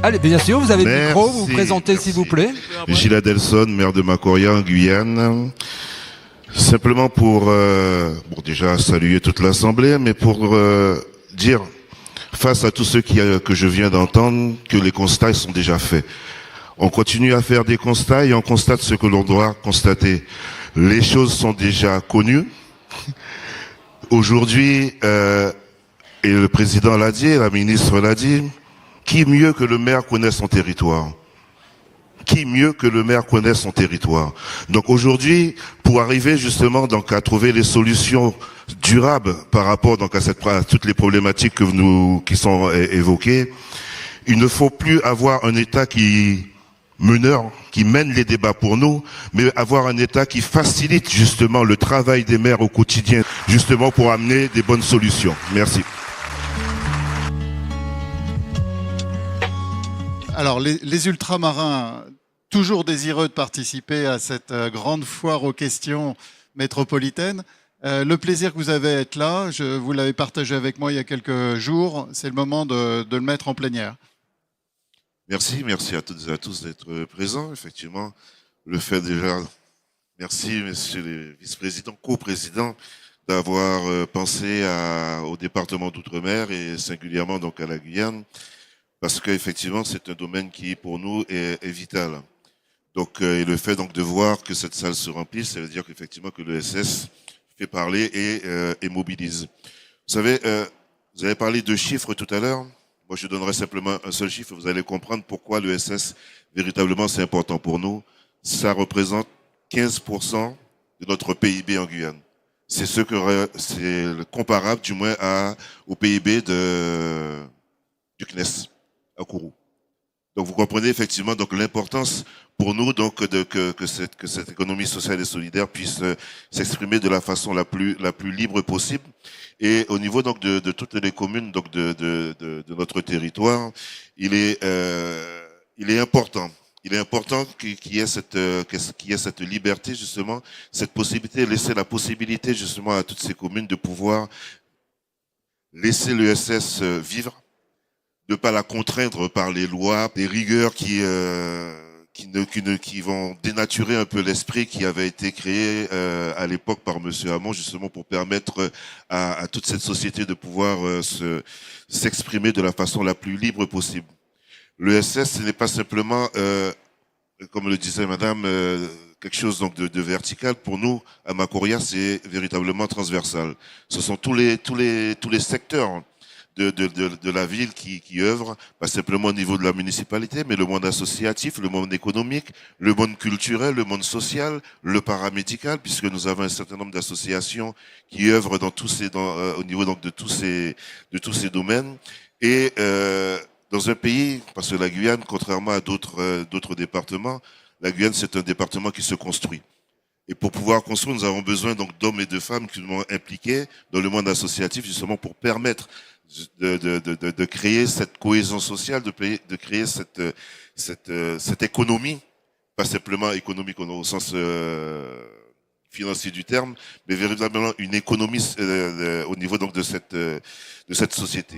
Allez, bien sûr, vous avez le micro, vous vous Merci, présentez s'il vous plaît. Gilles Adelson, maire de Macoria en Guyane. Simplement pour, déjà saluer toute l'Assemblée, mais pour dire, face à tous ceux que je viens d'entendre, que les constats sont déjà faits. On continue à faire des constats et on constate ce que l'on doit constater. Les choses sont déjà connues. Aujourd'hui, et le président l'a dit, la ministre l'a dit, qui mieux que le maire connaît son territoire? Qui mieux que le maire connaît son territoire? Donc aujourd'hui, pour arriver justement donc à trouver les solutions durables par rapport donc à toutes les problématiques qui sont évoquées, il ne faut plus avoir un État qui mène les débats pour nous, mais avoir un État qui facilite justement le travail des maires au quotidien, justement pour amener des bonnes solutions. Merci. Alors, les ultramarins, toujours désireux de participer à cette grande foire aux questions métropolitaines. Le plaisir que vous avez à être là, vous l'avez partagé avec moi il y a quelques jours, c'est le moment de le mettre en plénière. Merci à toutes et à tous d'être présents. Effectivement, le fait déjà, merci messieurs les vice-présidents, co-présidents, d'avoir pensé au département d'Outre-mer et singulièrement donc à la Guyane, parce qu'effectivement c'est un domaine qui pour nous est vital. Donc et le fait donc de voir que cette salle se remplit, ça veut dire qu'effectivement que l'ESS fait parler et mobilise. Vous savez, vous avez parlé de chiffres tout à l'heure. Moi, je donnerai simplement un seul chiffre. Vous allez comprendre pourquoi l'ESS, véritablement, c'est important pour nous. Ça représente 15% de notre PIB en Guyane. C'est comparable, du moins, au PIB du CNES, à Kourou. Donc, vous comprenez effectivement donc l'importance pour nous donc que cette économie sociale et solidaire puisse s'exprimer de la façon la plus libre possible. Et au niveau donc de toutes les communes donc de notre territoire, il est important. Il est important qu'il y ait cette liberté justement, cette possibilité, laisser la possibilité justement à toutes ces communes de pouvoir laisser l'ESS vivre, de ne pas la contraindre par les lois, des rigueurs qui vont dénaturer un peu l'esprit qui avait été créé à l'époque par Monsieur Hamon, justement pour permettre à toute cette société de pouvoir s'exprimer de la façon la plus libre possible. L'ESS, ce n'est pas simplement, comme le disait Madame, quelque chose donc de vertical. Pour nous, à Macoria, c'est véritablement transversal. Ce sont tous les secteurs de la ville qui œuvre, pas simplement au niveau de la municipalité, mais le monde associatif, le monde économique, le monde culturel, le monde social, le paramédical, puisque nous avons un certain nombre d'associations qui œuvrent au niveau donc de tous ces domaines. Et dans un pays, parce que la Guyane, contrairement à d'autres départements, la Guyane c'est un département qui se construit. Et pour pouvoir construire, nous avons besoin donc d'hommes et de femmes qui sont impliqués dans le monde associatif, justement pour permettre de créer cette cohésion sociale, de créer cette économie, pas simplement économique au sens financier du terme, mais véritablement une économie au niveau donc de cette société.